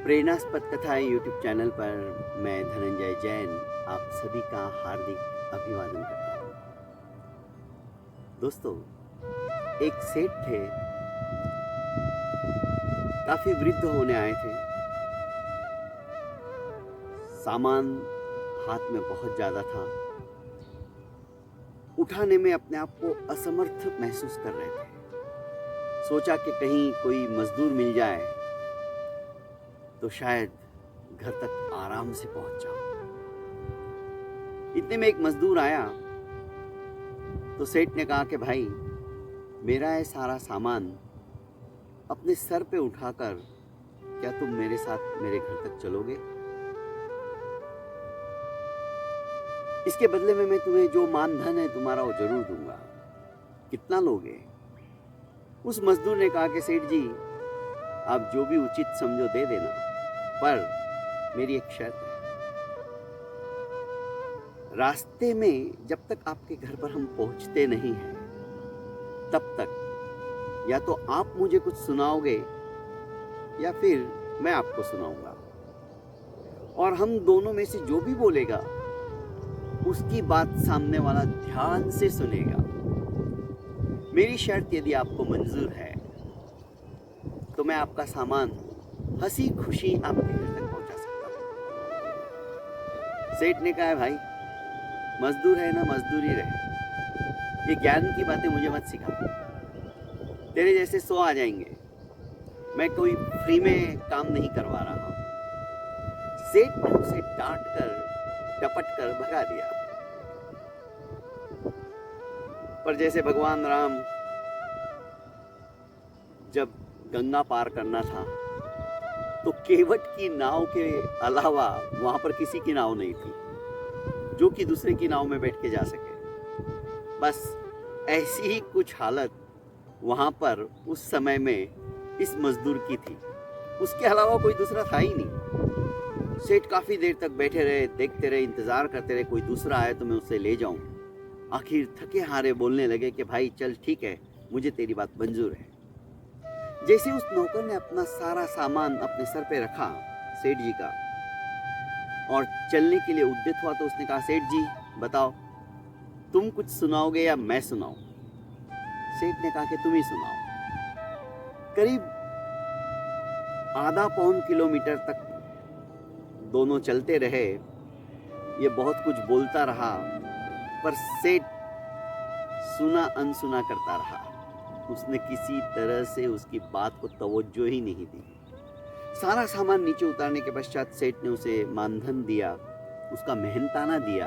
प्रेरणास्पद कथाएं YouTube channel पर मैं धनंजय जैन आप सभी का हार्दिक अभिवादन करता हूँ। दोस्तों, एक सेठ थे, काफी वृद्ध होने आए थे। सामान हाथ में बहुत ज्यादा था। उठाने में अपने आप को असमर्थ महसूस कर रहे थे। सोचा कि कहीं कोई मजदूर मिल जाए तो शायद घर तक आराम से पहुंच जाऊं। इतने में एक मजदूर आया तो सेठ ने कहा कि भाई, मेरा ये सारा सामान अपने सर पे उठाकर क्या तुम मेरे साथ मेरे घर तक चलोगे? इसके बदले में मैं तुम्हें जो मानधन है तुम्हारा वो जरूर दूंगा। कितना लोगे? उस मजदूर ने कहा कि सेठ जी, आप जो भी उचित समझो दे देना, पर मेरी एक शर्त है। रास्ते में जब तक आपके घर पर हम पहुंचते नहीं हैं तब तक या तो आप मुझे कुछ सुनाओगे या फिर मैं आपको सुनाऊंगा, और हम दोनों में से जो भी बोलेगा उसकी बात सामने वाला ध्यान से सुनेगा। मेरी शर्त यदि आपको मंजूर है तो मैं आपका सामान हंसी खुशी आपके घर तक पहुंचा सकता हूं। सेठ ने कहा है, भाई मजदूर है ना, मजदूरी रहे। ये ज्ञान की बातें मुझे मत सिखा। तेरे जैसे 100 आ जाएंगे। मैं कोई फ्री में काम नहीं करवा रहा हूं। सेठ ने उसे डांट कर टपट कर भगा दिया। पर जैसे भगवान राम जब गंगा पार करना था तो केवट की नाव के अलावा वहां पर किसी की नाव नहीं थी जो कि दूसरे की नाव में बैठ के जा सके। बस ऐसी ही कुछ हालत वहां पर उस समय में इस मजदूर की थी। उसके अलावा कोई दूसरा था ही नहीं। सेठ काफी देर तक बैठे रहे, देखते रहे, इंतजार करते रहे कोई दूसरा आए तो मैं उसे ले जाऊं। आखिर थके हारे बोलने लगे कि भाई चल ठीक है, मुझे तेरी बात मंजूर है। जैसे उस नौकर ने अपना सारा सामान अपने सर पे रखा सेठ जी का और चलने के लिए उद्यत हुआ तो उसने कहा, सेठ जी बताओ, तुम कुछ सुनाओगे या मैं सुनाऊं? सेठ ने कहा कि तुम ही सुनाओ। करीब आधा पौन किलोमीटर तक दोनों चलते रहे। ये बहुत कुछ बोलता रहा पर सेठ सुना अनसुना करता रहा। उसने किसी तरह से उसकी बात को तवज्जो ही नहीं दी। सारा सामान नीचे उतारने के पश्चात सेठ ने उसे मानधन दिया, उसका मेहनताना दिया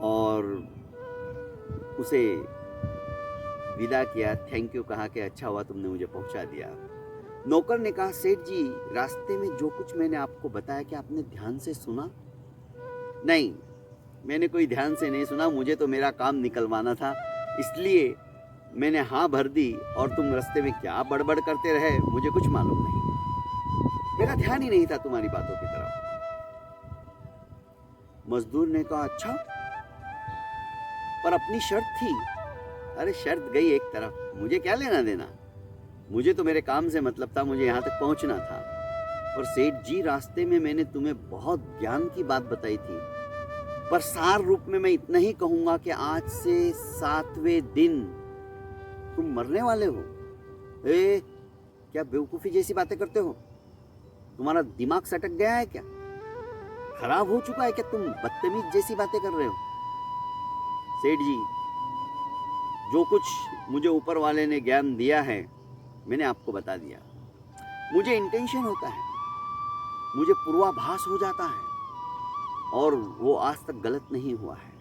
और उसे विदा किया। थैंक यू कहा कि अच्छा हुआ तुमने मुझे पहुंचा दिया। नौकर ने कहा, सेठ जी रास्ते में जो कुछ मैंने आपको बताया क्या आपने ध्यान से सुना? नहीं, मैंने कोई ध्यान से नहीं सुना। मुझे तो मेरा काम निकलवाना था, इसलिए मैंने हाँ भर दी और तुम रास्ते में क्या बड़बड़ करते रहे मुझे कुछ मालूम नहीं। मेरा ध्यान ही नहीं था तुम्हारी बातों की तरफ। मजदूर ने कहा, अच्छा, पर अपनी शर्त थी। अरे शर्त गई एक तरफ, मुझे क्या लेना देना? मुझे तो मेरे काम से मतलब था, मुझे यहाँ तक पहुँचना था। और सेठ जी रास्ते में मैंने तुम्हें बहुत ज्ञान की बात बताई थी, पर सार रूप में मैं इतना ही कहूंगा कि आज से 7वें दिन तुम मरने वाले हो। क्या बेवकूफी जैसी बातें करते हो? तुम्हारा दिमाग सटक गया है क्या? खराब हो चुका है क्या? तुम बदतमीज जैसी बातें कर रहे हो। सेठ जी, जो कुछ मुझे ऊपर वाले ने ज्ञान दिया है मैंने आपको बता दिया। मुझे इंटेंशन होता है, मुझे पूर्वाभास हो जाता है और वो आज तक गलत नहीं हुआ है।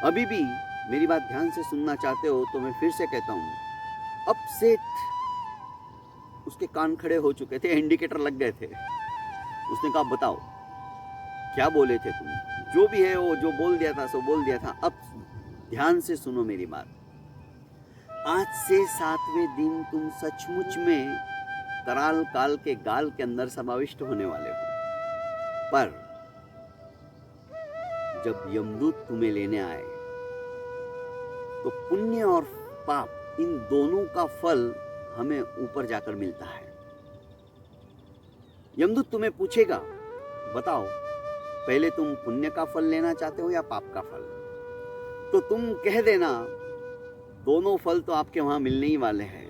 अभी भी मेरी बात ध्यान से सुनना चाहते हो तो मैं फिर से कहता हूं। अब सेठ, उसके कान खड़े हो चुके थे, इंडिकेटर लग गए थे। उसने कहा, बताओ क्या बोले थे तुम? जो भी है वो जो बोल दिया था सो बोल दिया था। अब ध्यान से सुनो मेरी बात। आज से 7वें दिन तुम सचमुच में कराल काल के गाल के अंदर समाविष्ट होने वाले हो। पर जब यमदूत तुम्हें लेने आए तो पुण्य और पाप इन दोनों का फल हमें ऊपर जाकर मिलता है। यमदूत तुम्हें पूछेगा, बताओ पहले तुम पुण्य का फल लेना चाहते हो या पाप का फल? तो तुम कह देना, दोनों फल तो आपके वहां मिलने ही वाले हैं।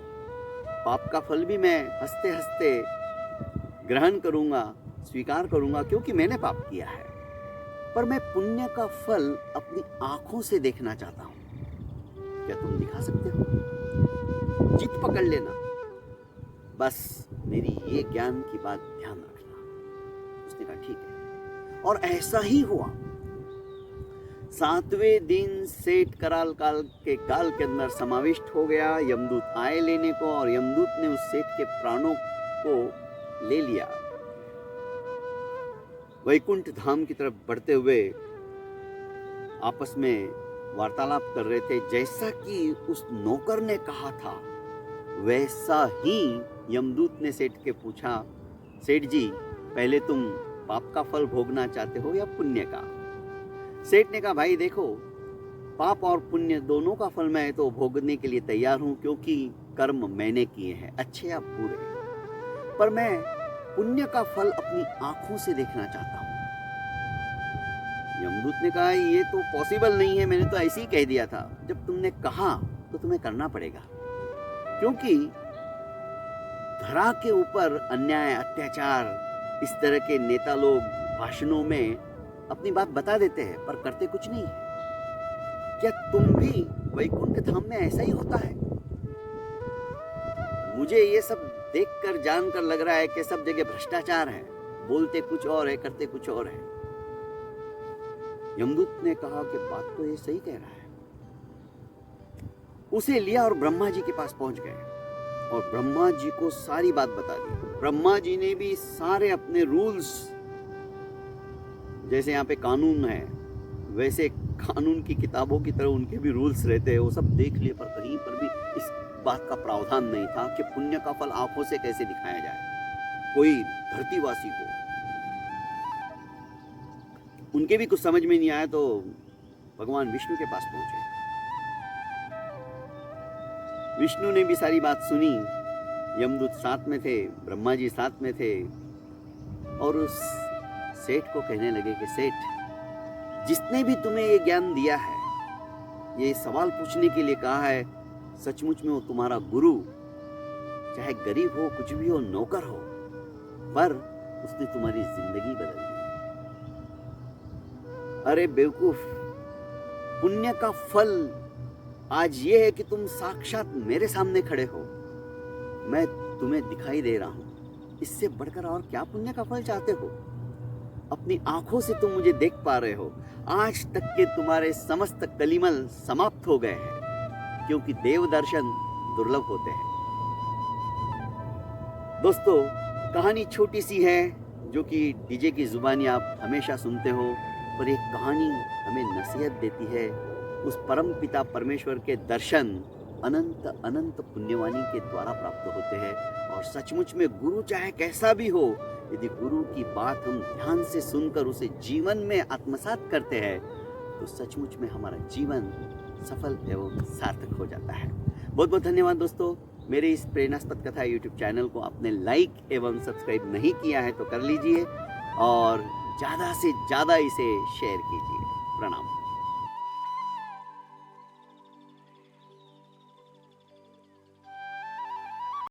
पाप का फल भी मैं हंसते हंसते ग्रहण करूंगा, स्वीकार करूंगा, क्योंकि मैंने पाप किया है। पर मैं पुण्य का फल अपनी आंखों से देखना चाहता हूं। क्या तुम दिखा सकते हो? जिद पकड़ लेना, बस मेरी ये ज्ञान की बात ध्यान रखना। उसने कहा ठीक है। और ऐसा ही हुआ। 7वें दिन सेठ कराल काल के गाल के अंदर समाविष्ट हो गया। यमदूत आए लेने को, और यमदूत ने उस सेठ के प्राणों को ले लिया। वैकुंठ धाम की तरफ बढ़ते हुए आपस में वार्तालाप कर रहे थे। जैसा कि उस नौकर ने कहा था, वैसा ही यमदूत ने सेठ के पूछा, सेठ जी पहले तुम पाप का फल भोगना चाहते हो या पुण्य का? सेठ ने कहा, भाई देखो, पाप और पुण्य दोनों का फल मैं तो भोगने के लिए तैयार हूं, क्योंकि कर्म मैंने किए हैं, अच्छे या बुरे। पर मैं पुण्य का फल अपनी आंखों से देखना चाहता हूं। यमदूत ने कहा, ये तो पॉसिबल नहीं है, मैंने तो ऐसे ही कह दिया था। जब तुमने कहा तो तुम्हें करना पड़ेगा, क्योंकि धरा के ऊपर अन्याय, अत्याचार, इस तरह के नेता लोग भाषणों में अपनी बात बता देते हैं, पर करते कुछ नहीं है। क्या तुम भी वैकुंठ धाम में ऐसा ही होता है? मुझे ये सब देखकर जानकर लग रहा है कि सब जगह भ्रष्टाचार है, बोलते कुछ और है, करते कुछ और है। यमदूत ने कहा कि बात तो ये सही कह रहा है। उसे लिया और ब्रह्मा जी के पास पहुंच गए, और ब्रह्मा जी को सारी बात बता दी। ब्रह्मा जी ने भी सारे अपने रूल्स, जैसे यहाँ पे कानून है, वैसे कानून की किताबों की तरह उनके भी रूल्स रहते हैं, वो सब देख लिए, पर कहीं पर भी इस बात का प्रावधान नहीं था कि पुण्य का फल आंखों से कैसे दिखाया जाए कोई धरतीवासी को। उनके भी कुछ समझ में नहीं आया, तो भगवान विष्णु के पास पहुंचे। विष्णु ने भी सारी बात सुनी। यमदूत साथ में थे, ब्रह्मा जी साथ में थे, और उस सेठ को कहने लगे कि सेठ, जिसने भी तुम्हें ये ज्ञान दिया है, ये सवाल पूछने के लिए कहा है, सचमुच में वो तुम्हारा गुरु, चाहे गरीब हो, कुछ भी हो, नौकर हो, पर उसने तुम्हारी जिंदगी बदल दी। अरे बेवकूफ, पुण्य का फल आज ये है कि तुम साक्षात मेरे सामने खड़े हो, मैं तुम्हें दिखाई दे रहा हूं। इससे बढ़कर और क्या पुण्य का फल चाहते हो? अपनी आंखों से तुम मुझे देख पा रहे हो। आज तक के तुम्हारे समस्त कलिमल समाप्त हो गए हैं, क्योंकि देव दर्शन दुर्लभ होते हैं। दोस्तों, कहानी छोटी सी है, जो कि डीजे की जुबानी आप हमेशा सुनते हो, पर एक कहानी हमें नसीहत देती है। उस परम पिता परमेश्वर के दर्शन अनंत अनंत पुण्यवानी के द्वारा प्राप्त होते हैं। और सचमुच में गुरु चाहे कैसा भी हो, यदि गुरु की बात हम ध्यान से सुनकर उसे जीवन में आत्मसात करते हैं, तो सचमुच में हमारा जीवन सफल एवं सार्थक हो जाता है। बहुत बहुत धन्यवाद दोस्तों। मेरे इस प्रेरणास्पद कथा यूट्यूब चैनल को आपने लाइक एवं सब्सक्राइब नहीं किया है तो कर लीजिए, और ज़्यादा से ज़्यादा इसे शेयर कीजिए। प्रणाम।